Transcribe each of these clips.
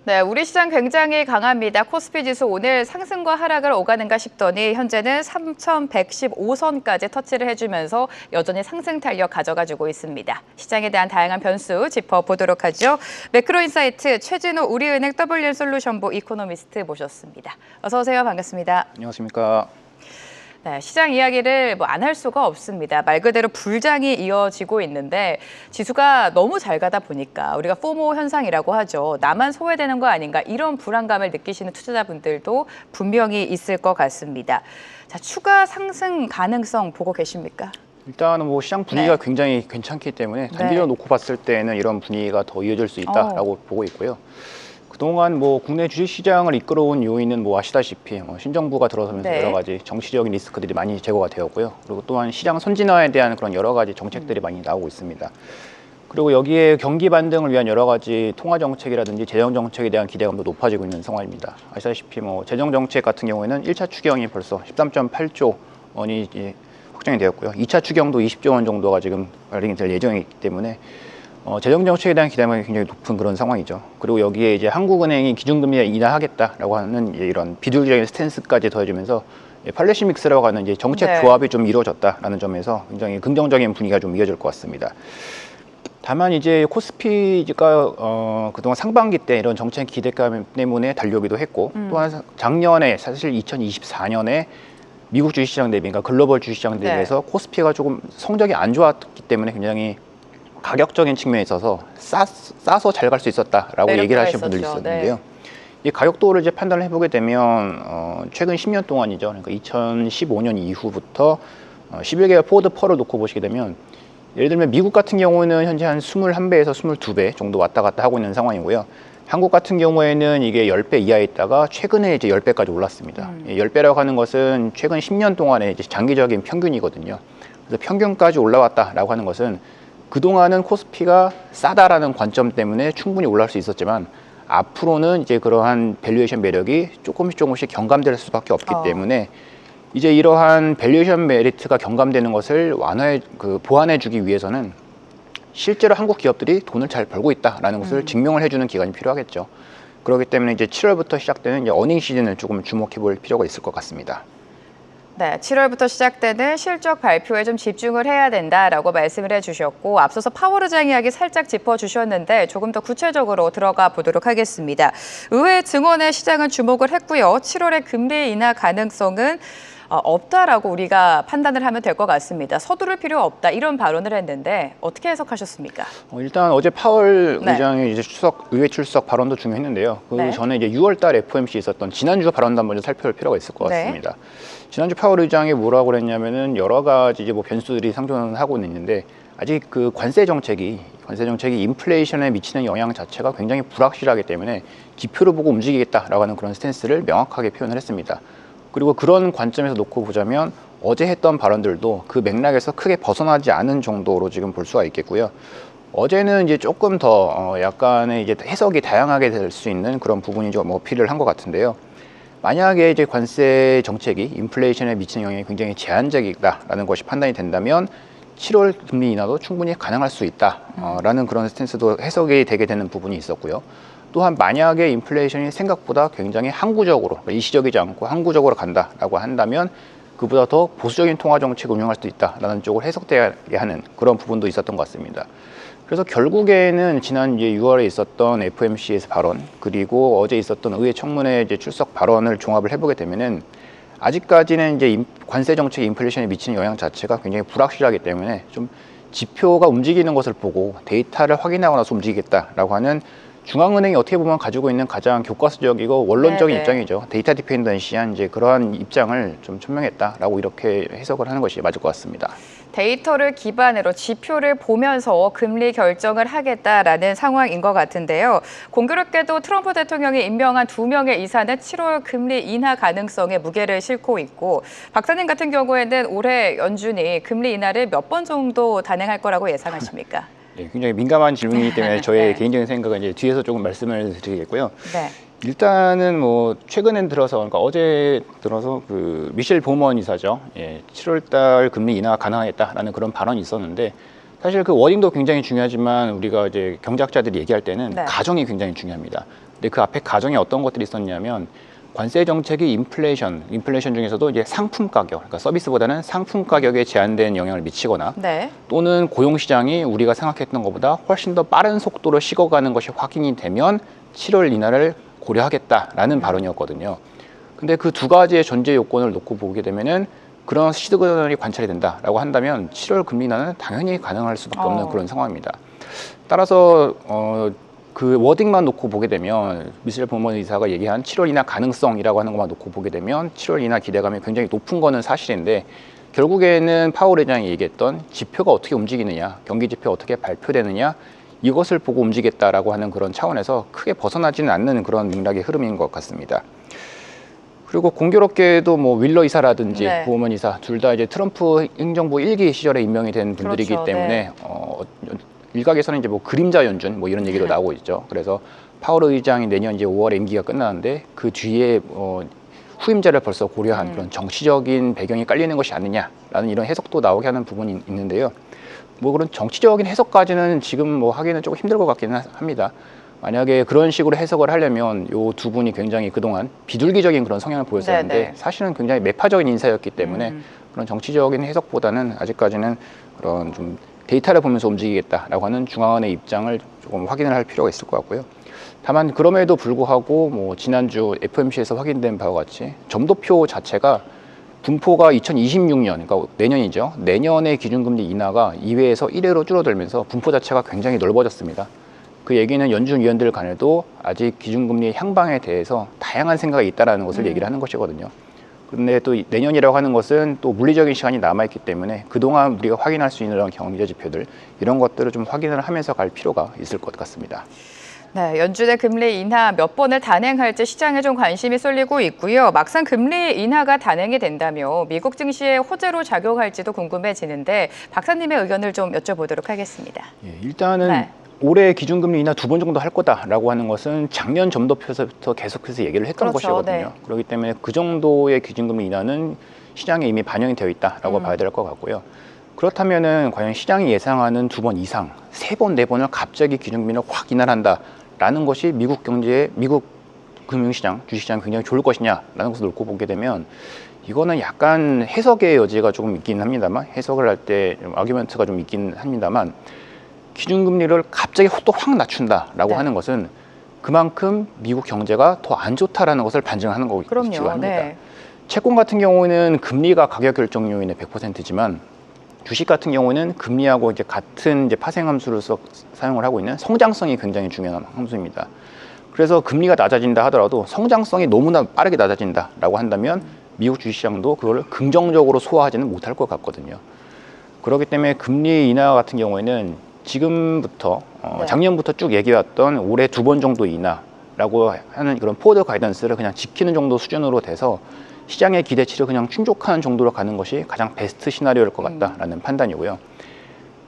네, 우리 시장 굉장히 강합니다. 코스피 지수 오늘 상승과 하락을 오가는가 싶더니 현재는 3,115선까지 터치를 해주면서 여전히 상승 탄력 가져가지고 있습니다. 시장에 대한 다양한 변수 짚어보도록 하죠. 매크로인사이트 최진호 우리은행 WM솔루션부 이코노미스트 모셨습니다. 어서 오세요. 반갑습니다. 안녕하십니까. 네, 시장 이야기를 안 할 수가 없습니다. 말 그대로 불장이 이어지고 있는데 지수가 너무 잘 가다 보니까 우리가 포모 현상이라고 하죠. 나만 소외되는 거 아닌가 이런 불안감을 느끼시는 투자자분들도 분명히 있을 것 같습니다. 자, 추가 상승 가능성 보고 계십니까? 일단은 뭐 시장 분위기가 네. 굉장히 괜찮기 때문에 단기적으로 놓고 봤을 때는 이런 분위기가 더 이어질 수 있다라고 보고 있고요. 그동안 뭐 국내 주식시장을 이끌어온 요인은 뭐 아시다시피 신정부가 들어서면서 네. 여러 가지 정치적인 리스크들이 많이 제거가 되었고요. 그리고 또한 시장 선진화에 대한 그런 여러 가지 정책들이 많이 나오고 있습니다. 그리고 여기에 경기 반등을 위한 여러 가지 통화 정책이라든지 재정 정책에 대한 기대감도 높아지고 있는 상황입니다. 아시다시피 뭐 재정 정책 같은 경우에는 1차 추경이 벌써 13.8조 원이 확정이 되었고요. 2차 추경도 20조 원 정도가 지금 발행이 될 예정이기 때문에 재정 정책에 대한 기대감이 굉장히 높은 그런 상황이죠. 그리고 여기에 이제 한국은행이 기준금리 인하하겠다라고 하는 이런 비둘기적인 스탠스까지 더해지면서 팔레시 믹스라고 하는 이제 정책 네. 조합이 좀 이루어졌다라는 점에서 굉장히 긍정적인 분위기가 좀 이어질 것 같습니다. 다만 이제 코스피가 그동안 상반기 때 이런 정책 기대감 때문에 달려오기도 했고 또한 작년에 사실 2024년에 미국 주식시장 대비, 그러니까 글로벌 주식시장 대비해서 코스피가 조금 성적이 안 좋았기 때문에 굉장히 가격적인 측면에 있어서 싸서 잘 갈 수 있었다라고 얘기를 하시는 분들이 있었는데요. 이 가격도를 이제 판단을 해보게 되면 최근 10년 동안이죠. 그러니까 2015년 이후부터 11개월 포워드 펄을 놓고 보시게 되면 예를 들면 미국 같은 경우는 현재 한 21배에서 22배 정도 왔다 갔다 하고 있는 상황이고요. 한국 같은 경우에는 이게 10배 이하에 있다가 최근에 이제 10배까지 올랐습니다. 10배라고 하는 것은 최근 10년 동안의 이제 장기적인 평균이거든요. 그래서 평균까지 올라왔다라고 하는 것은 그동안은 코스피가 싸다라는 관점 때문에 충분히 올라올 수 있었지만 앞으로는 이제 그러한 밸류에이션 매력이 조금씩 경감될 수밖에 없기 때문에 이제 이러한 밸류에이션 메리트가 경감되는 것을 보완해주기 위해서는 실제로 한국 기업들이 돈을 잘 벌고 있다라는 것을 증명을 해주는 기간이 필요하겠죠. 그렇기 때문에 이제 7월부터 시작되는 이제 어닝 시즌을 조금 주목해볼 필요가 있을 것 같습니다. 네, 7월부터 시작되는 실적 발표에 좀 집중을 해야 된다라고 말씀을 해주셨고 앞서서 파월 의장 이야기 살짝 짚어주셨는데 조금 더 구체적으로 들어가 보도록 하겠습니다. 의회 증언에 시장은 주목을 했고요. 7월에 금리 인하 가능성은 없다라고 우리가 판단을 하면 될 것 같습니다. 서두를 필요 없다 이런 발언을 했는데 어떻게 해석하셨습니까? 일단 어제 파월 의장의 이제 의회 출석 발언도 중요했는데요. 그 전에 이제 6월달 FOMC 있었던 지난주 발언도 한번 살펴볼 필요가 있을 것 같습니다. 지난주 파월 의장이 뭐라고 그랬냐면은 여러 가지 이제 뭐 변수들이 상존을 하고 있는데 아직 그 관세 정책이 인플레이션에 미치는 영향 자체가 굉장히 불확실하기 때문에 지표를 보고 움직이겠다라고 하는 그런 스탠스를 명확하게 표현을 했습니다. 그리고 그런 관점에서 놓고 보자면 어제 했던 발언들도 그 맥락에서 크게 벗어나지 않은 정도로 지금 볼 수가 있겠고요. 어제는 이제 조금 더 약간의 이제 해석이 다양하게 될 수 있는 그런 부분이 좀 어필을 한 것 같은데요. 만약에 이제 관세 정책이 인플레이션에 미치는 영향이 굉장히 제한적이다라는 것이 판단이 된다면 7월 금리 인하도 충분히 가능할 수 있다라는 그런 스탠스도 해석이 되게 되는 부분이 있었고요. 또한 만약에 인플레이션이 생각보다 굉장히 항구적으로 일시적이지 않고 항구적으로 간다라고 한다면 그보다 더 보수적인 통화 정책을 운영할 수도 있다라는 쪽을 해석되게 하는 그런 부분도 있었던 것 같습니다. 그래서 결국에는 지난 이제 6월에 있었던 FOMC에서 발언 그리고 어제 있었던 의회 청문회 이제 출석 발언을 종합을 해보게 되면은 아직까지는 이제 관세 정책 인플레이션에 미치는 영향 자체가 굉장히 불확실하기 때문에 좀 지표가 움직이는 것을 보고 데이터를 확인하고 나서 움직이겠다라고 하는 중앙은행이 어떻게 보면 가지고 있는 가장 교과서적이고 원론적인 입장이죠. 데이터 디펜던시한 이제 그러한 입장을 좀 천명했다라고 이렇게 해석을 하는 것이 맞을 것 같습니다. 데이터를 기반으로 지표를 보면서 금리 결정을 하겠다라는 상황인 것 같은데요. 공교롭게도 트럼프 대통령이 임명한 2명의 이사는 7월 금리 인하 가능성에 무게를 싣고 있고 박사님 같은 경우에는 올해 연준이 금리 인하를 몇 번 정도 단행할 거라고 예상하십니까? 네, 굉장히 민감한 질문이기 때문에 저의 개인적인 생각은 이제 뒤에서 조금 말씀을 드리겠고요. 일단은 뭐 최근엔 들어서 그러니까 어제 들어서 그 미셸 보먼 이사죠. 7월달 금리 인하 가능하겠다라는 그런 발언이 있었는데 사실 그 워딩도 굉장히 중요하지만 우리가 이제 경제학자들이 얘기할 때는 네. 가정이 굉장히 중요합니다. 근데 그 앞에 가정에 어떤 것들이 있었냐면 관세 정책이 인플레이션 중에서도 이제 상품 가격, 그러니까 서비스보다는 상품 가격에 제한된 영향을 미치거나 네. 또는 고용 시장이 우리가 생각했던 것보다 훨씬 더 빠른 속도로 식어가는 것이 확인이 되면 7월 인하를 고려하겠다라는 발언이었거든요. 근데 그 두 가지의 전제 요건을 놓고 보게 되면은 그런 시그널이 관찰이 된다라고 한다면 7월 금리 인하는 당연히 가능할 수밖에 없는 그런 상황입니다. 따라서 그 워딩만 놓고 보게 되면 미셸 버먼 의사가 얘기한 7월 인하 가능성이라고 하는 것만 놓고 보게 되면 7월 인하 기대감이 굉장히 높은 거는 사실인데 결국에는 파월 의장이 얘기했던 지표가 어떻게 움직이느냐, 경기 지표 어떻게 발표되느냐 이것을 보고 움직이겠다라고 하는 그런 차원에서 크게 벗어나지는 않는 그런 맥락의 흐름인 것 같습니다. 그리고 공교롭게도 뭐 윌러 이사라든지 네. 보우먼 이사 둘 다 이제 트럼프 행정부 1기 시절에 임명이 된 분들이기 그렇죠. 때문에 일각에서는 이제 뭐 그림자 연준 뭐 이런 얘기도 나오고 있죠. 그래서 파월 의장이 내년 이제 5월에 임기가 끝나는데 그 뒤에 후임자를 벌써 고려한 그런 정치적인 배경이 깔리는 것이 아니냐라는 이런 해석도 나오게 하는 부분이 있는데요. 뭐 그런 정치적인 해석까지는 지금 뭐 하기는 조금 힘들 것 같기는 합니다. 만약에 그런 식으로 해석을 하려면 요 두 분이 굉장히 그동안 비둘기적인 그런 성향을 보였었는데 네네. 사실은 굉장히 매파적인 인사였기 때문에 그런 정치적인 해석보다는 아직까지는 그런 좀 데이터를 보면서 움직이겠다라고 하는 중앙은의 입장을 조금 확인을 할 필요가 있을 것 같고요. 다만 그럼에도 불구하고 뭐 지난주 FOMC에서 확인된 바와 같이 점도표 자체가 분포가 2026년, 그러니까 내년이죠. 내년의 기준금리 인하가 2회에서 1회로 줄어들면서 분포 자체가 굉장히 넓어졌습니다. 그 얘기는 연준 위원들 간에도 아직 기준금리 향방에 대해서 다양한 생각이 있다라는 것을 얘기를 하는 것이거든요. 그런데 또 내년이라고 하는 것은 또 물리적인 시간이 남아있기 때문에 그동안 우리가 확인할 수 있는 경제 지표들 이런 것들을 좀 확인을 하면서 갈 필요가 있을 것 같습니다. 네, 연준의 금리 인하 몇 번을 단행할지 시장에 좀 관심이 쏠리고 있고요. 막상 금리 인하가 단행이 된다면 미국 증시에 호재로 작용할지도 궁금해지는데 박사님의 의견을 좀 여쭤보도록 하겠습니다. 예, 일단은 네. 올해 기준금리 인하 2번 정도 할 거다라고 하는 것은 작년 점도표에서부터 계속해서 얘기를 했던 그렇죠, 것이거든요. 네. 그렇기 때문에 그 정도의 기준금리 인하는 시장에 이미 반영이 되어 있다라고 봐야 될 것 같고요. 그렇다면은 과연 시장이 예상하는 2번 이상, 3번, 4번을 갑자기 기준금리를 확 인하를 한다라는 것이 미국 경제의 미국 금융시장, 주식시장 굉장히 좋을 것이냐라는 것을 놓고 보게 되면 이거는 약간 해석의 여지가 조금 있긴 합니다만 해석을 할 때 아규먼트가 좀 있긴 합니다만 기준금리를 갑자기 또 확 낮춘다라고 네. 하는 것은 그만큼 미국 경제가 더 안 좋다라는 것을 반증하는 것이기도 그럼요. 합니다. 네. 채권 같은 경우는 금리가 가격 결정 요인의 100%지만 주식 같은 경우는 금리하고 이제 같은 이제 파생 함수로서 사용을 하고 있는 성장성이 굉장히 중요한 함수입니다. 그래서 금리가 낮아진다 하더라도 성장성이 너무나 빠르게 낮아진다라고 한다면 미국 주식시장도 그걸 긍정적으로 소화하지는 못할 것 같거든요. 그렇기 때문에 금리 인하 같은 경우에는 지금부터 네. 작년부터 쭉 얘기해왔던 올해 2번 정도 인하라고 하는 그런 포워드 가이던스를 그냥 지키는 정도 수준으로 돼서 시장의 기대치를 그냥 충족하는 정도로 가는 것이 가장 베스트 시나리오일 것 같다라는 판단이고요.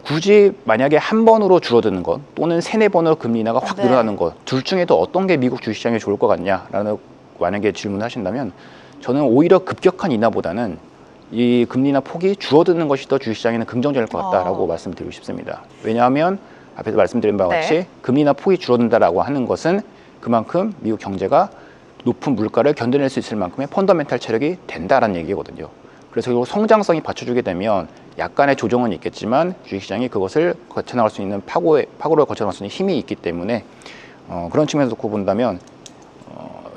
굳이 만약에 한 번으로 줄어드는 것 또는 3-4번으로 금리 인하가 확 네. 늘어나는 것 둘 중에도 어떤 게 미국 주식시장에 좋을 것 같냐라는 만약에 질문하신다면 저는 오히려 급격한 인하보다는 이 금리 인하 폭이 줄어드는 것이 더 주식시장에는 긍정적일 것 같다라고 말씀드리고 싶습니다. 왜냐하면 앞에서 말씀드린 바와 같이 네. 금리 인하 폭이 줄어든다라고 하는 것은 그만큼 미국 경제가 높은 물가를 견뎌낼 수 있을 만큼의 펀더멘탈 체력이 된다라는 얘기거든요. 그래서 결국 성장성이 받쳐주게 되면 약간의 조정은 있겠지만 주식시장이 그것을 거쳐나갈 수 있는 파고를 거쳐나갈 수 있는 힘이 있기 때문에 그런 측면에서 놓고 본다면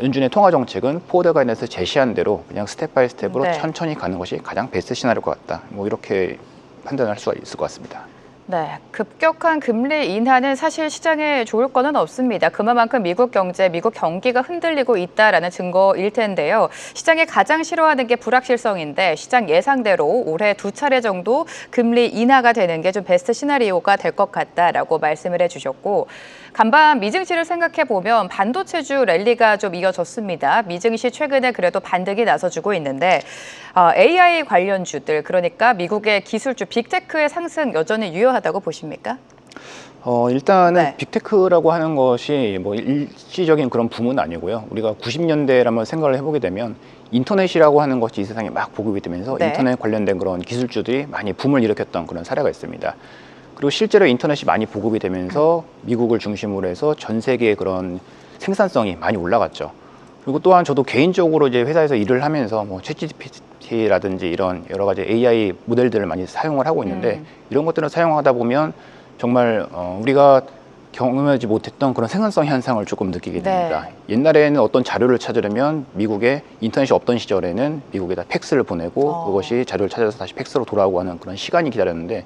연준의 통화 정책은 포워드 가이던스 제시한 대로 그냥 스텝 바이 스텝으로 네. 천천히 가는 것이 가장 베스트 시나리오일 것 같다. 뭐 이렇게 판단할 수가 있을 것 같습니다. 네, 급격한 금리 인하는 사실 시장에 좋을 거는 없습니다. 그만큼 미국 경제, 미국 경기가 흔들리고 있다라는 증거일 텐데요. 시장이 가장 싫어하는 게 불확실성인데 시장 예상대로 올해 2차례 정도 금리 인하가 되는 게 좀 베스트 시나리오가 될 것 같다라고 말씀을 해주셨고 간밤 미증시를 생각해 보면 반도체주 랠리가 좀 이어졌습니다. 미증시 최근에 그래도 반등이 나서주고 있는데 AI 관련주들 그러니까 미국의 기술주 빅테크의 상승 여전히 유효하다고 보십니까? 일단은 네. 빅테크라고 하는 것이 뭐 일시적인 그런 붐은 아니고요. 우리가 90년대를 한번 생각을 해보게 되면 인터넷이라고 하는 것이 이 세상에 막 보급이 되면서 네. 인터넷 관련된 그런 기술주들이 많이 붐을 일으켰던 그런 사례가 있습니다. 그리고 실제로 인터넷이 많이 보급이 되면서 미국을 중심으로 해서 전 세계의 그런 생산성이 많이 올라갔죠. 그리고 또한 저도 개인적으로 이제 회사에서 일을 하면서 뭐 챗GPT라든지 이런 여러 가지 AI 모델들을 많이 사용을 하고 있는데 이런 것들을 사용하다 보면 정말 우리가 경험하지 못했던 그런 생산성 현상을 조금 느끼게 됩니다. 네. 옛날에는 어떤 자료를 찾으려면 미국에 인터넷이 없던 시절에는 미국에다 팩스를 보내고 그것이 자료를 찾아서 다시 팩스로 돌아오고 하는 그런 시간이 기다렸는데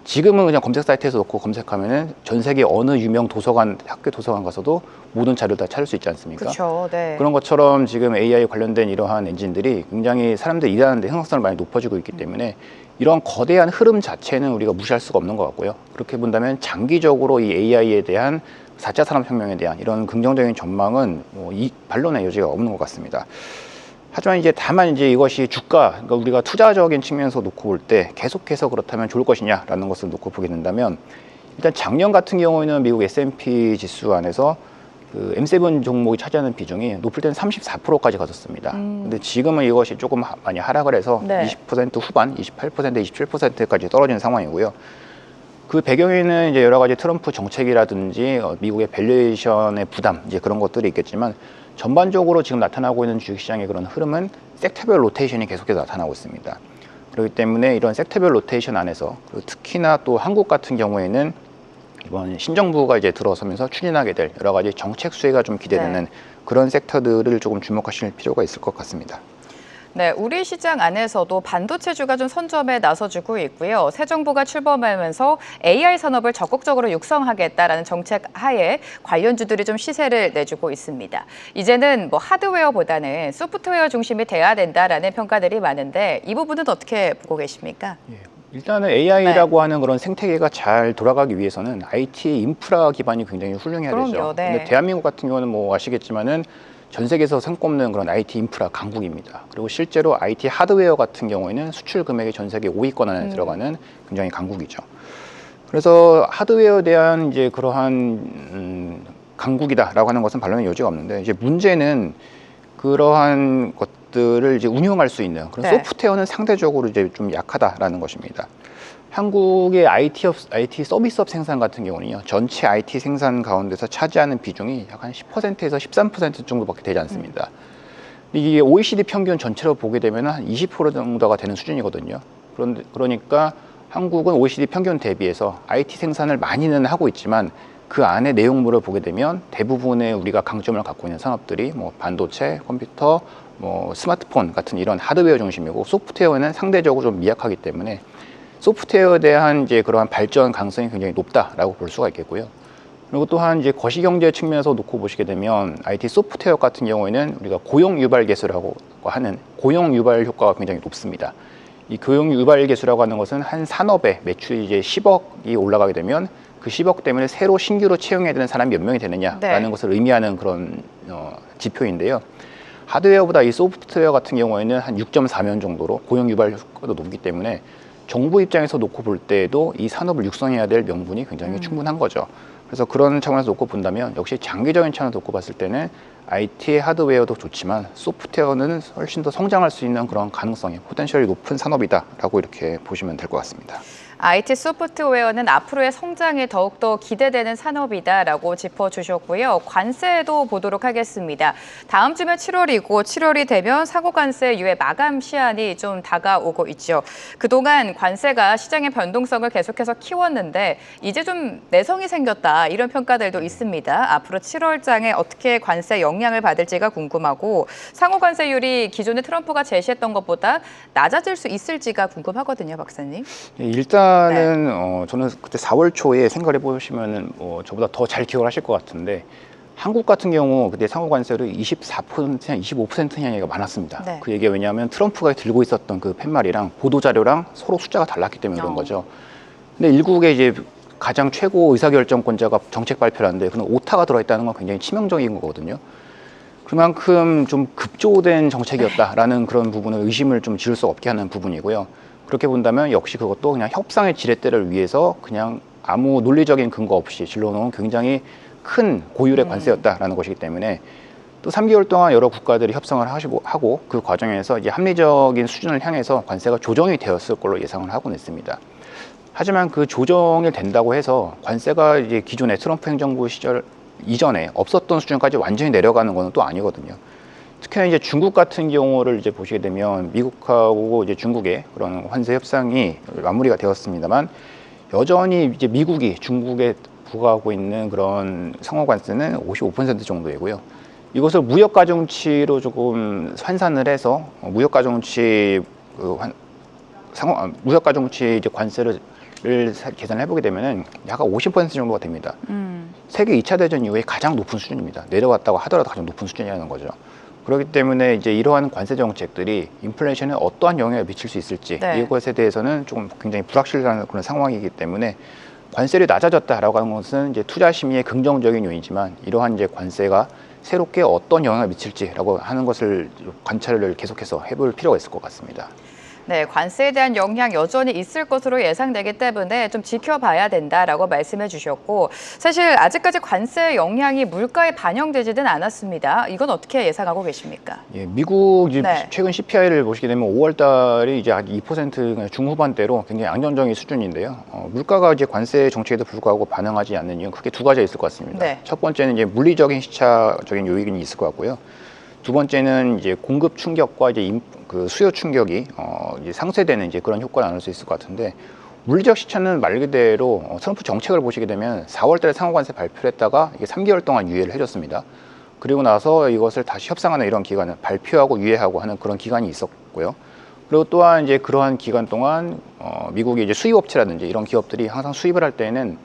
지금은 그냥 검색 사이트에서 놓고 검색하면은 전 세계 어느 유명 도서관, 학교 도서관 가서도 모든 자료를 다 찾을 수 있지 않습니까? 그렇죠. 네. 그런 것처럼 지금 AI 관련된 이러한 엔진들이 굉장히 사람들이 일하는데 생산성을 많이 높아지고 있기 때문에 이런 거대한 흐름 자체는 우리가 무시할 수가 없는 것 같고요. 그렇게 본다면 장기적으로 이 AI에 대한 4차 산업혁명에 대한 이런 긍정적인 전망은 이 반론의 여지가 없는 것 같습니다. 하지만 이제 다만 이제 이것이 주가, 그러니까 우리가 투자적인 측면에서 놓고 볼 때 계속해서 그렇다면 좋을 것이냐라는 것을 놓고 보게 된다면 일단 작년 같은 경우에는 미국 S&P 지수 안에서 그 M7 종목이 차지하는 비중이 높을 때는 34%까지 가졌습니다. 근데 지금은 이것이 조금 많이 하락을 해서 네. 20% 후반, 28%, 27%까지 떨어진 상황이고요. 그 배경에는 이제 여러 가지 트럼프 정책이라든지 미국의 밸류에이션의 부담, 이제 그런 것들이 있겠지만 전반적으로 지금 나타나고 있는 주식시장의 그런 흐름은 섹터별 로테이션이 계속해서 나타나고 있습니다. 그렇기 때문에 이런 섹터별 로테이션 안에서 그리고 특히나 또 한국 같은 경우에는 이번 신정부가 이제 들어서면서 추진하게 될 여러 가지 정책 수혜가 좀 기대되는 네. 그런 섹터들을 조금 주목하실 필요가 있을 것 같습니다. 네, 우리 시장 안에서도 반도체주가 좀 선점에 나서주고 있고요. 새 정부가 출범하면서 AI 산업을 적극적으로 육성하겠다라는 정책 하에 관련주들이 좀 시세를 내주고 있습니다. 이제는 뭐 하드웨어보다는 소프트웨어 중심이 돼야 된다라는 평가들이 많은데 이 부분은 어떻게 보고 계십니까? 일단은 AI라고 하는 그런 생태계가 잘 돌아가기 위해서는 IT 인프라 기반이 굉장히 훌륭해야 그럼요, 되죠. 네. 근데 대한민국 같은 경우는 뭐 아시겠지만은 전 세계에서 손꼽는 그런 IT 인프라 강국입니다. 그리고 실제로 IT 하드웨어 같은 경우에는 수출 금액이 전 세계 5위권 안에 들어가는 굉장히 강국이죠. 그래서 하드웨어에 대한 이제 그러한 강국이다라고 하는 것은 반론의 여지가 없는데 이제 문제는 그러한 것들을 이제 운용할 수 있는 그런 네. 소프트웨어는 상대적으로 이제 좀 약하다라는 것입니다. 한국의 IT 서비스업 생산 같은 경우는요, 전체 IT 생산 가운데서 차지하는 비중이 약 한 10%에서 13% 정도밖에 되지 않습니다. 이게 OECD 평균 전체로 보게 되면 한 20% 정도가 되는 수준이거든요. 그러니까 한국은 OECD 평균 대비해서 IT 생산을 많이는 하고 있지만 그 안에 내용물을 보게 되면 대부분의 우리가 강점을 갖고 있는 산업들이 뭐 반도체, 컴퓨터, 뭐 스마트폰 같은 이런 하드웨어 중심이고 소프트웨어는 상대적으로 좀 미약하기 때문에 소프트웨어에 대한 이제 그러한 발전 가능성이 굉장히 높다라고 볼 수가 있겠고요. 그리고 또한 이제 거시경제 측면에서 놓고 보시게 되면 IT 소프트웨어 같은 경우에는 우리가 고용 유발 개수라고 하는 고용 유발 효과가 굉장히 높습니다. 이 고용 유발 개수라고 하는 것은 한 산업의 매출이 이제 10억이 올라가게 되면 그 10억 때문에 새로 신규로 채용해야 되는 사람이 몇 명이 되느냐라는 네. 것을 의미하는 그런 지표인데요. 하드웨어보다 이 소프트웨어 같은 경우에는 한 6.4면 정도로 고용 유발 효과도 높기 때문에 정부 입장에서 놓고 볼 때에도 이 산업을 육성해야 될 명분이 굉장히 충분한 거죠. 그래서 그런 차원에서 놓고 본다면 역시 장기적인 차원에서 놓고 봤을 때는 IT 하드웨어도 좋지만 소프트웨어는 훨씬 더 성장할 수 있는 그런 가능성이 포텐셜이 높은 산업이다라고 이렇게 보시면 될 것 같습니다. IT 소프트웨어는 앞으로의 성장이 더욱더 기대되는 산업이다라고 짚어주셨고요. 관세도 보도록 하겠습니다. 다음 주면 7월이고 7월이 되면 상호관세 유예 마감 시한이 좀 다가오고 있죠. 그동안 관세가 시장의 변동성을 계속해서 키웠는데 이제 좀 내성이 생겼다 이런 평가들도 있습니다. 앞으로 7월장에 어떻게 관세 영향을 받을지가 궁금하고 상호관세율이 기존에 트럼프가 제시했던 것보다 낮아질 수 있을지가 궁금하거든요, 박사님. 일단은 저는 그때 4월 초에 생각해 보시면은 저보다 더 잘 기억을 하실 것 같은데 한국 같은 경우 그때 상호관세를 24%냐 25%냐 얘기가 많았습니다. 네. 그 얘기가 왜냐하면 트럼프가 들고 있었던 그 팻말이랑 보도자료랑 서로 숫자가 달랐기 때문에 그런 거죠. 근데 일국의 이제 가장 최고 의사결정권자가 정책 발표를 하는데 그런 오타가 들어있다는 건 굉장히 치명적인 거거든요. 그만큼 좀 급조된 정책이었다라는 그런 부분을 의심을 좀 지을 수 없게 하는 부분이고요. 그렇게 본다면 역시 그것도 그냥 협상의 지렛대를 위해서 그냥 아무 논리적인 근거 없이 질러놓은 굉장히 큰 고율의 관세였다라는 것이기 때문에 또 3개월 동안 여러 국가들이 협상을 하고 그 과정에서 이제 합리적인 수준을 향해서 관세가 조정이 되었을 걸로 예상을 하고 있습니다. 하지만 그 조정이 된다고 해서 관세가 이제 기존의 트럼프 행정부 시절 이전에 없었던 수준까지 완전히 내려가는 것은 또 아니거든요. 특히나 이제 중국 같은 경우를 이제 보시게 되면 미국하고 이제 중국의 그런 관세 협상이 마무리가 되었습니다만 여전히 이제 미국이 중국에 부과하고 있는 그런 상호 관세는 55% 정도이고요. 이것을 무역 가중치로 조금 환산을 해서 무역 가중치 무역 가중치 이제 관세를 계산을 해보게 되면은 약 50% 정도가 됩니다. 세계 2차 대전 이후에 가장 높은 수준입니다. 내려왔다고 하더라도 가장 높은 수준이라는 거죠. 그렇기 때문에 이제 이러한 관세 정책들이 인플레이션에 어떠한 영향을 미칠 수 있을지 네. 이것에 대해서는 조금 굉장히 불확실한 그런 상황이기 때문에 관세율이 낮아졌다라고 하는 것은 이제 투자 심리의 긍정적인 요인이지만 이러한 이제 관세가 새롭게 어떤 영향을 미칠지라고 하는 것을 관찰을 계속해서 해볼 필요가 있을 것 같습니다. 네, 관세에 대한 영향 여전히 있을 것으로 예상되기 때문에 좀 지켜봐야 된다라고 말씀해 주셨고 사실 아직까지 관세 영향이 물가에 반영되지는 않았습니다. 이건 어떻게 예상하고 계십니까? 예, 미국 네. 최근 CPI를 보시게 되면 5월 달이 이제 약 2% 중후반대로 굉장히 안정적인 수준인데요. 물가가 이제 관세 정책에도 불구하고 반응하지 않는 이유는 크게 두 가지가 있을 것 같습니다. 네. 첫 번째는 이제 물리적인 시차적인 요인이 있을 것 같고요. 두 번째는 이제 공급 충격과 이제 그 수요 충격이 이제 상쇄되는 이제 그런 효과를 나눌 수 있을 것 같은데 물리적 시차는 말 그대로 트럼프 정책을 보시게 되면 4월달에 상호관세 발표를 했다가 이게 3개월 동안 유예를 해줬습니다. 그리고 나서 이것을 다시 협상하는 이런 기간을 발표하고 유예하고 하는 그런 기간이 있었고요. 그리고 또한 이제 그러한 기간 동안 미국의 이제 수입업체라든지 이런 기업들이 항상 수입을 할 때는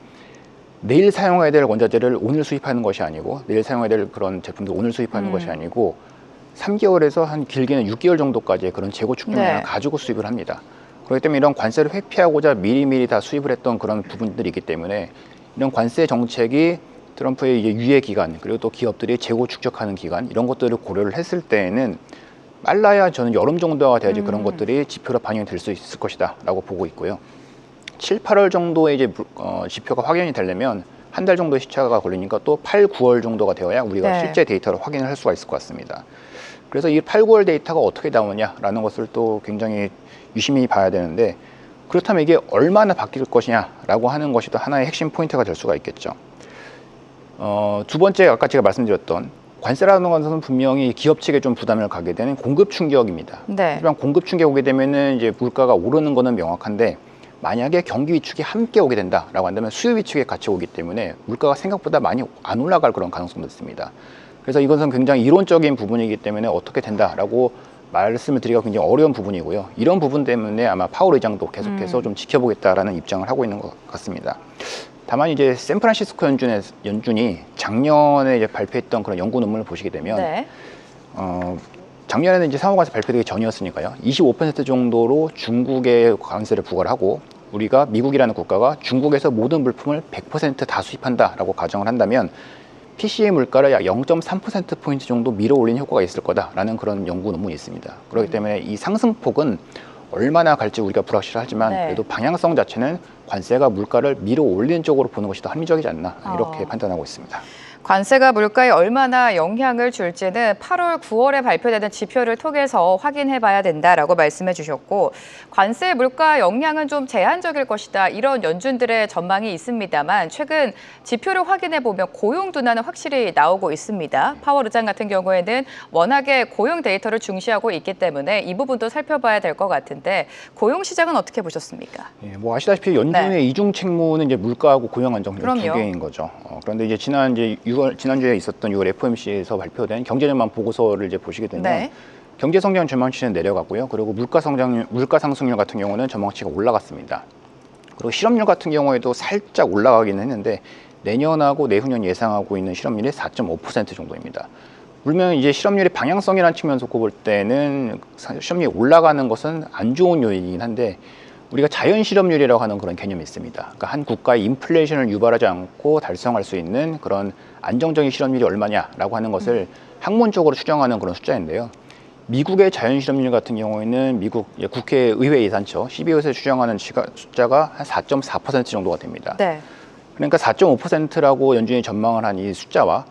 내일 사용해야 될 원자재를 오늘 수입하는 것이 아니고 내일 사용해야 될 그런 제품들 오늘 수입하는 것이 아니고 3개월에서 한 길게는 6개월 정도까지의 그런 재고 축적량을 네. 가지고 수입을 합니다. 그렇기 때문에 이런 관세를 회피하고자 미리미리 다 수입을 했던 그런 부분들이 있기 때문에 이런 관세 정책이 트럼프의 이제 유예 기간 그리고 또 기업들이 재고 축적하는 기간 이런 것들을 고려를 했을 때에는 빨라야 저는 여름 정도가 돼야지 그런 것들이 지표로 반영이 될 수 있을 것이다 라고 보고 있고요. 7, 8월 정도에 이제 지표가 확인이 되려면 한 달 정도의 시차가 걸리니까 또 8, 9월 정도가 되어야 우리가 네. 실제 데이터를 확인을 할 수가 있을 것 같습니다. 그래서 이 8, 9월 데이터가 어떻게 나오냐라는 것을 또 굉장히 유심히 봐야 되는데 그렇다면 이게 얼마나 바뀔 것이냐라고 하는 것이 또 하나의 핵심 포인트가 될 수가 있겠죠. 두 번째 아까 제가 말씀드렸던 관세라는 것은 분명히 기업 측에 좀 부담을 가게 되는 공급 충격입니다. 네. 하지만 공급 충격이 오게 되면은 이제 물가가 오르는 거는 명확한데 만약에 경기 위축이 함께 오게 된다라고 한다면 수요 위축이 같이 오기 때문에 물가가 생각보다 많이 안 올라갈 그런 가능성도 있습니다. 그래서 이것은 굉장히 이론적인 부분이기 때문에 어떻게 된다라고 말씀을 드리기가 굉장히 어려운 부분이고요. 이런 부분 때문에 아마 파월 의장도 계속해서 좀 지켜보겠다라는 입장을 하고 있는 것 같습니다. 다만 이제 샌프란시스코 연준이 작년에 이제 발표했던 그런 연구 논문을 보시게 되면 네. 작년에는 이제 상호관세 발표되기 전이었으니까요. 25% 정도로 중국에 관세를 부과를 하고 우리가 미국이라는 국가가 중국에서 모든 물품을 100% 다 수입한다라고 가정을 한다면 PCE 물가를 약 0.3%포인트 정도 밀어 올리는 효과가 있을 거다라는 그런 연구 논문이 있습니다. 그렇기 때문에 이 상승폭은 얼마나 갈지 우리가 불확실하지만 네. 그래도 방향성 자체는 관세가 물가를 밀어 올리는 쪽으로 보는 것이 더 합리적이지 않나 이렇게 판단하고 있습니다. 관세가 물가에 얼마나 영향을 줄지는 8월, 9월에 발표되는 지표를 통해서 확인해 봐야 된다라고 말씀해 주셨고 관세 물가 영향은 좀 제한적일 것이다. 이런 연준들의 전망이 있습니다만 최근 지표를 확인해 보면 고용 둔화는 확실히 나오고 있습니다. 파월 의장 같은 경우에는 워낙에 고용 데이터를 중시하고 있기 때문에 이 부분도 살펴봐야 될 것 같은데 고용 시장은 어떻게 보셨습니까? 예, 뭐 아시다시피 연준의 네. 이중 책무는 이제 물가하고 고용 안정 두 그럼요. 개인 거죠. 그런데 이제 지난주에 있었던 6월 FOMC에서 발표된 경제전망 보고서를 이제 보시게 되면 네. 경제 성장 전망치는 내려갔고요. 그리고 물가 상승률 같은 경우는 전망치가 올라갔습니다. 그리고 실업률 같은 경우에도 살짝 올라가기는 했는데 내년하고 내후년 예상하고 있는 실업률이 4.5% 정도입니다. 물론 이제 실업률의 방향성이라는 측면에서 볼 때는 실업률이 올라가는 것은 안 좋은 요인이긴 한데 우리가 자연 실업률이라고 하는 그런 개념이 있습니다. 그러니까 한 국가의 인플레이션을 유발하지 않고 달성할 수 있는 그런 안정적인 실업률이 얼마냐라고 하는 것을 학문적으로 추정하는 그런 숫자인데요. 미국의 자연 실업률 같은 경우에는 미국 국회의회 예산처 CBO에서 추정하는 숫자가 한 4.4% 정도가 됩니다. 네. 그러니까 4.5%라고 연준이 전망을 한 이 숫자와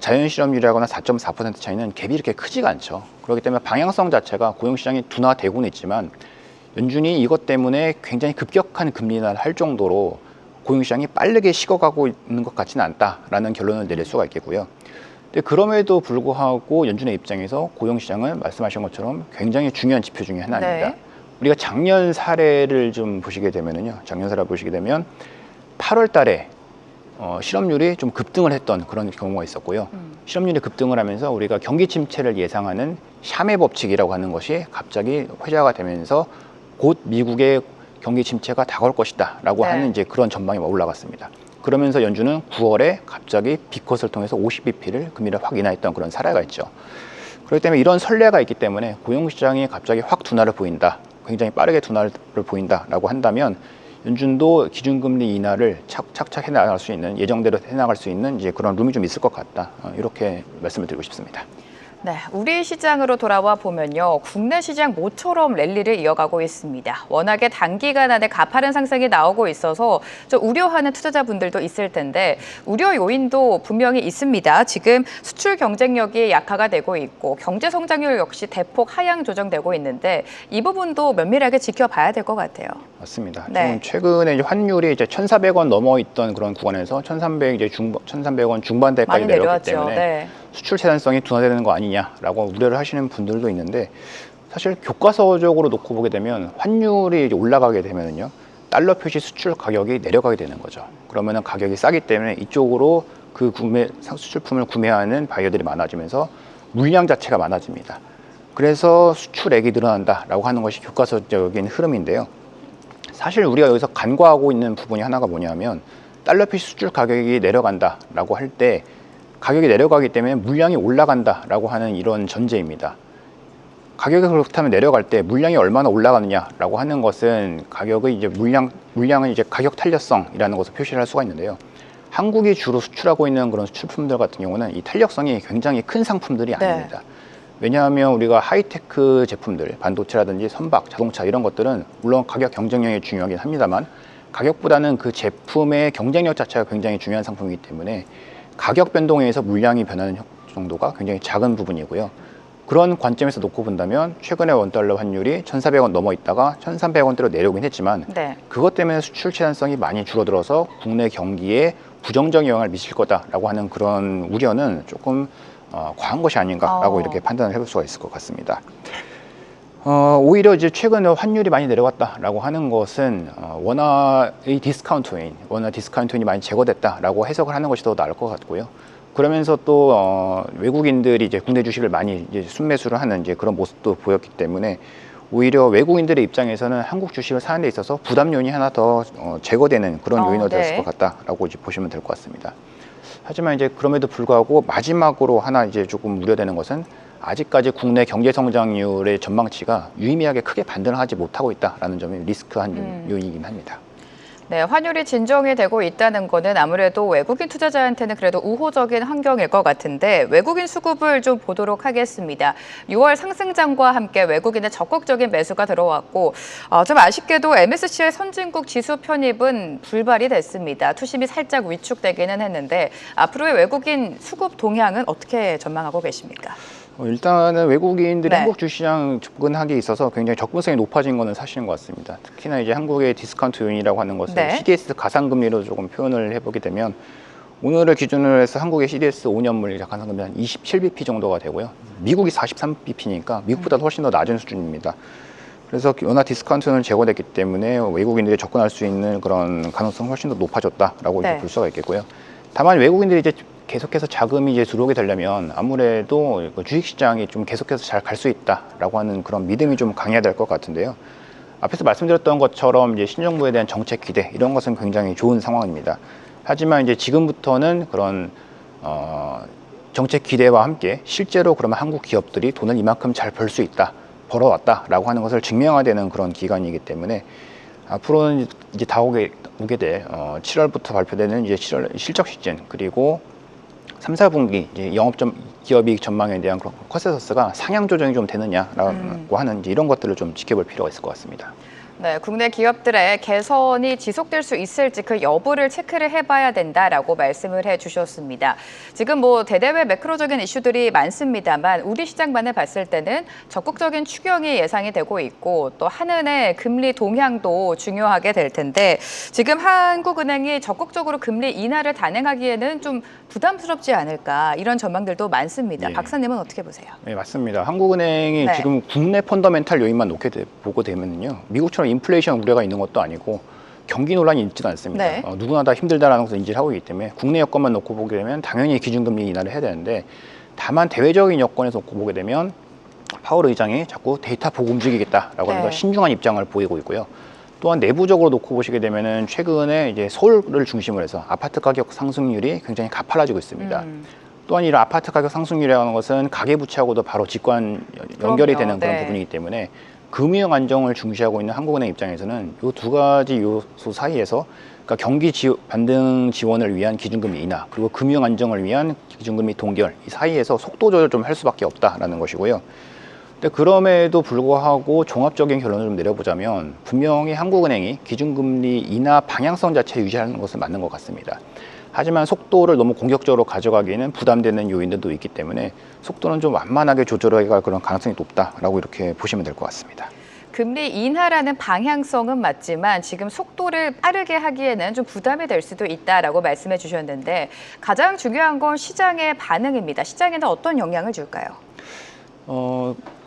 자연 실업률이라거나 4.4% 차이는 갭이 이렇게 크지가 않죠. 그렇기 때문에 방향성 자체가 고용시장이 둔화되고는 있지만 연준이 이것 때문에 굉장히 급격한 금리 인하를 할 정도로 고용시장이 빠르게 식어가고 있는 것 같지는 않다라는 결론을 내릴 수가 있겠고요. 근데 그럼에도 불구하고 연준의 입장에서 고용시장은 말씀하신 것처럼 굉장히 중요한 지표 중에 하나입니다. 우리가 작년 사례를 좀 보시게 되면요. 작년 사례 보시게 되면 8월 달에 실업률이 좀 급등을 했던 그런 경우가 있었고요. 실업률이 급등을 하면서 우리가 경기 침체를 예상하는 샤메 법칙이라고 하는 것이 갑자기 회자가 되면서 곧 미국의 경기 침체가 다가올 것이다 라고 하는 이제 그런 전망이 올라갔습니다. 그러면서 연준은 9월에 갑자기 B컷을 통해서 50bp를 금리를 확 인하했던 그런 사례가 있죠. 그렇기 때문에 이런 선례가 있기 때문에 고용시장이 갑자기 확 둔화를 보인다, 굉장히 빠르게 둔화를 보인다라고 한다면 연준도 기준금리 인하를 착착 해나갈 수 있는, 예정대로 해나갈 수 있는 이제 그런 룸이 좀 있을 것 같다. 이렇게 말씀을 드리고 싶습니다. 네, 우리 시장으로 돌아와 보면요. 국내 시장 모처럼 랠리를 이어가고 있습니다. 워낙에 단기간 안에 가파른 상승이 나오고 있어서 좀 우려하는 투자자분들도 있을 텐데 우려 요인도 분명히 있습니다. 지금 수출 경쟁력이 약화가 되고 있고 경제 성장률 역시 대폭 하향 조정되고 있는데 이 부분도 면밀하게 지켜봐야 될 것 같아요. 맞습니다. 네. 최근에 이제 환율이 이제 1,400원 넘어 있던 그런 구간에서 1,300원 중반대까지 내려왔기 때문에 수출 생산성이 둔화되는 거 아니냐라고 우려를 하시는 분들도 있는데 사실 교과서적으로 놓고 보게 되면 환율이 이제 올라가게 되면요 달러 표시 수출 가격이 내려가게 되는 거죠. 그러면은 가격이 싸기 때문에 이쪽으로 그 수출품을 구매하는 바이어들이 많아지면서 물량 자체가 많아집니다. 그래서 수출액이 늘어난다라고 하는 것이 교과서적인 흐름인데요. 사실 우리가 여기서 간과하고 있는 부분이 하나가 뭐냐면 달러 표시 수출 가격이 내려간다라고 할 때 가격이 내려가기 때문에 물량이 올라간다라고 하는 이런 전제입니다. 가격이 그렇다면 내려갈 때 물량이 얼마나 올라가느냐라고 하는 것은 가격의 이제 물량은 이제 가격 탄력성이라는 것을 표시를 할 수가 있는데요. 한국이 주로 수출하고 있는 그런 수출품들 같은 경우는 이 탄력성이 굉장히 큰 상품들이 아닙니다. 왜냐하면 우리가 하이테크 제품들, 반도체라든지 선박, 자동차 이런 것들은 물론 가격 경쟁력이 중요하긴 합니다만 가격보다는 그 제품의 경쟁력 자체가 굉장히 중요한 상품이기 때문에 가격 변동에 의해서 물량이 변하는 정도가 굉장히 작은 부분이고요. 그런 관점에서 놓고 본다면 최근에 원달러 환율이 1,400원 넘어 있다가 1,300원대로 내려오긴 했지만 그것 때문에 수출 생산성이 많이 줄어들어서 국내 경기에 부정적인 영향을 미칠 거다라고 하는 그런 우려는 조금 과한 것이 아닌가라고 이렇게 판단을 해볼 수가 있을 것 같습니다. 오히려 이제 최근에 환율이 많이 내려갔다라고 하는 것은 원화의 디스카운트인이 많이 제거됐다라고 해석을 하는 것이 더 나을 것 같고요. 그러면서 또 외국인들이 이제 국내 주식을 많이 이제 순매수를 하는 이제 그런 모습도 보였기 때문에 오히려 외국인들의 입장에서는 한국 주식을 사는 데 있어서 부담 요인이 하나 더 제거되는 그런 요인이 됐을 것 같다라고 이제 보시면 될 것 같습니다. 하지만 이제 그럼에도 불구하고 마지막으로 하나 이제 조금 우려되는 것은 아직까지 국내 경제 성장률의 전망치가 유의미하게 크게 반등하지 못하고 있다라는 점이 리스크한 요인이긴 합니다. 네, 환율이 진정이 되고 있다는 거는 아무래도 외국인 투자자한테는 그래도 우호적인 환경일 것 같은데 외국인 수급을 좀 보도록 하겠습니다. 6월 상승장과 함께 외국인의 적극적인 매수가 들어왔고 좀 아쉽게도 MSCI 선진국 지수 편입은 불발이 됐습니다. 투심이 살짝 위축되기는 했는데 앞으로의 외국인 수급 동향은 어떻게 전망하고 계십니까? 일단은 외국인들이 한국 주시장 접근하기에 있어서 굉장히 접근성이 높아진 것은 사실인 것 같습니다. 특히나 이제 한국의 디스카운트 요인이라고 하는 것을 CDS 가상금리로 조금 표현을 해보게 되면 오늘을 기준으로 해서 한국의 CDS 5년물 가상금리 한 27bp 정도가 되고요. 미국이 43bp니까 미국보다 훨씬 더 낮은 수준입니다. 그래서 워낙 디스카운트는 제거됐기 때문에 외국인들이 접근할 수 있는 그런 가능성이 훨씬 더 높아졌다라고 볼 수가 있겠고요. 다만 외국인들이 이제 계속해서 자금이 이제 들어오게 되려면 아무래도 주식시장이 좀 계속해서 잘 갈 수 있다라고 하는 그런 믿음이 좀 강해야 될 것 같은데요. 앞에서 말씀드렸던 것처럼 이제 신정부에 대한 정책 기대 이런 것은 굉장히 좋은 상황입니다. 하지만 이제 지금부터는 그런 정책 기대와 함께 실제로 그러면 한국 기업들이 돈을 이만큼 잘 벌 수 있다, 벌어왔다라고 하는 것을 증명해야 되는 그런 기간이기 때문에 앞으로는 이제 오게 될 7월부터 발표되는 이제 실적 시즌 그리고 3, 4분기 이제 기업이익 전망에 대한 컨센서스가 상향 조정이 좀 되느냐라고 하는 이제 이런 것들을 좀 지켜볼 필요가 있을 것 같습니다. 네, 국내 기업들의 개선이 지속될 수 있을지 그 여부를 체크를 해봐야 된다라고 말씀을 해주셨습니다. 지금 뭐 대대외 매크로적인 이슈들이 많습니다만 우리 시장만을 봤을 때는 적극적인 추경이 예상이 되고 있고 또 한은의 금리 동향도 중요하게 될 텐데 지금 한국은행이 적극적으로 금리 인하를 단행하기에는 좀 부담스럽지 않을까 이런 전망들도 많습니다. 예. 박사님은 어떻게 보세요? 네, 맞습니다. 한국은행이 네. 지금 국내 펀더멘탈 요인만 보고 되면요, 미국처럼 인플레이션 우려가 있는 것도 아니고 경기 논란이 있지도 않습니다. 네. 누구나 다 힘들다라는 것을 인지를 하고 있기 때문에 국내 여건만 놓고 보게 되면 당연히 기준금리 인하를 해야 되는데, 다만 대외적인 여건에서 놓고 보게 되면 파월 의장이 자꾸 데이터 보고 움직이겠다라고 하면서 네. 신중한 입장을 보이고 있고요. 또한 내부적으로 놓고 보시게 되면은 최근에 이제 서울을 중심으로 해서 아파트 가격 상승률이 굉장히 가팔라지고 있습니다. 또한 이런 아파트 가격 상승률이라는 것은 가계부채하고도 바로 직관 연결이 그럼요. 되는 그런 네. 부분이기 때문에 금융 안정을 중시하고 있는 한국은행 입장에서는 이 두 가지 요소 사이에서, 그러니까 경기 반등 지원을 위한 기준금리 인하 그리고 금융 안정을 위한 기준금리 동결, 이 사이에서 속도 조절 좀 할 수밖에 없다라는 것이고요. 근데 그럼에도 불구하고 종합적인 결론을 좀 내려보자면 분명히 한국은행이 기준금리 인하 방향성 자체 유지하는 것은 맞는 것 같습니다. 하지만 속도를 너무 공격적으로 가져가기에는 부담되는 요인들도 있기 때문에 속도는 좀 완만하게 조절할 그런 가능성이 높다라고 이렇게 보시면 될 것 같습니다. 금리 인하라는 방향성은 맞지만 지금 속도를 빠르게 하기에는 좀 부담이 될 수도 있다라고 말씀해 주셨는데 가장 중요한 건 시장의 반응입니다. 시장에는 어떤 영향을 줄까요?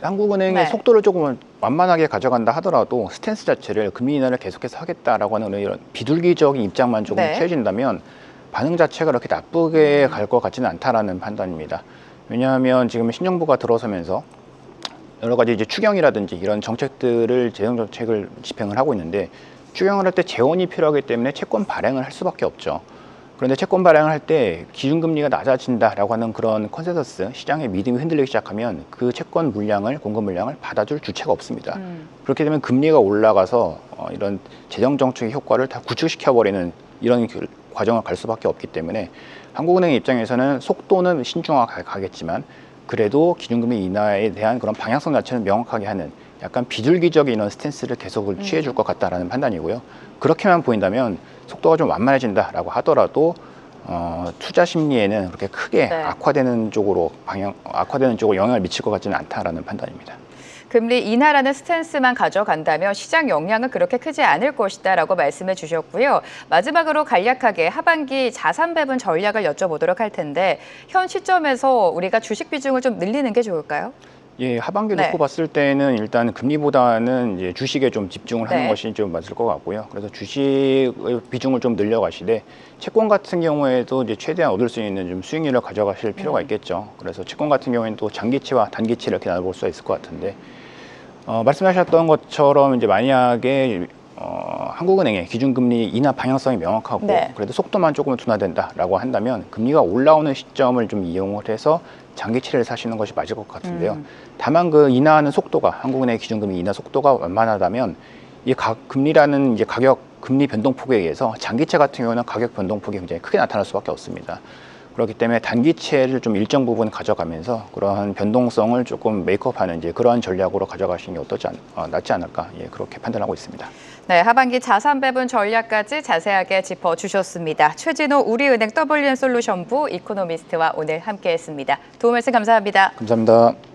한국은행의 네. 속도를 조금 완만하게 가져간다 하더라도 스탠스 자체를 금리 인하를 계속해서 하겠다라고 하는 이런 비둘기적인 입장만 조금 네. 취해진다면 반응 자체가 그렇게 나쁘게 갈 것 같지는 않다라는 판단입니다. 왜냐하면 지금 신정부가 들어서면서 여러 가지 이제 추경이라든지 이런 정책들을 재정 정책을 집행을 하고 있는데, 추경을 할 때 재원이 필요하기 때문에 채권 발행을 할 수밖에 없죠. 그런데 채권 발행을 할 때 기준금리가 낮아진다라고 하는 그런 컨센서스, 시장의 믿음이 흔들리기 시작하면 그 채권 물량을, 공급 물량을 받아줄 주체가 없습니다. 그렇게 되면 금리가 올라가서 이런 재정 정책의 효과를 다 구축시켜버리는 이런 과정을 갈 수밖에 없기 때문에 한국은행 입장에서는 속도는 신중하게 가겠지만 그래도 기준금리 인하에 대한 그런 방향성 자체는 명확하게 하는 약간 비둘기적인 이런 스탠스를 계속 취해줄 것 같다라는 판단이고요. 그렇게만 보인다면 속도가 좀 완만해진다라고 하더라도 투자 심리에는 그렇게 크게 네. 악화되는 쪽으로 영향을 미칠 것 같지는 않다라는 판단입니다. 금리 인하라는 스탠스만 가져간다면 시장 영향은 그렇게 크지 않을 것이다라고 말씀해 주셨고요. 마지막으로 간략하게 하반기 자산 배분 전략을 여쭤보도록 할 텐데 현 시점에서 우리가 주식 비중을 좀 늘리는 게 좋을까요? 예, 하반기 네. 놓고 봤을 때는 일단 금리보다는 이제 주식에 좀 집중을 하는 네. 것이 좀 맞을 것 같고요. 그래서 주식의 비중을 좀 늘려가시되 채권 같은 경우에도 이제 최대한 얻을 수 있는 좀 수익률을 가져가실 필요가 있겠죠. 그래서 채권 같은 경우에는 또 장기채와 단기채를 이렇게 나눠볼 수가 있을 것 같은데, 말씀하셨던 것처럼 이제 만약에 한국은행의 기준금리 인하 방향성이 명확하고 네. 그래도 속도만 조금 둔화된다라고 한다면 금리가 올라오는 시점을 좀 이용을 해서 장기채를 사시는 것이 맞을 것 같은데요. 다만 그 인하하는 속도가, 한국은행의 기준금리 인하 속도가 완만하다면 이 금리라는 이제 금리 변동폭에 의해서 장기채 같은 경우는 가격 변동폭이 굉장히 크게 나타날 수밖에 없습니다. 그렇기 때문에 단기채를 좀 일정 부분 가져가면서 그러한 변동성을 조금 메이크업하는 이제 그러한 전략으로 가져가시는 게 낫지 않을까, 예, 그렇게 판단하고 있습니다. 네, 하반기 자산 배분 전략까지 자세하게 짚어주셨습니다. 최진호 우리은행 WM솔루션부 이코노미스트와 오늘 함께했습니다. 도움 말씀 감사합니다. 감사합니다.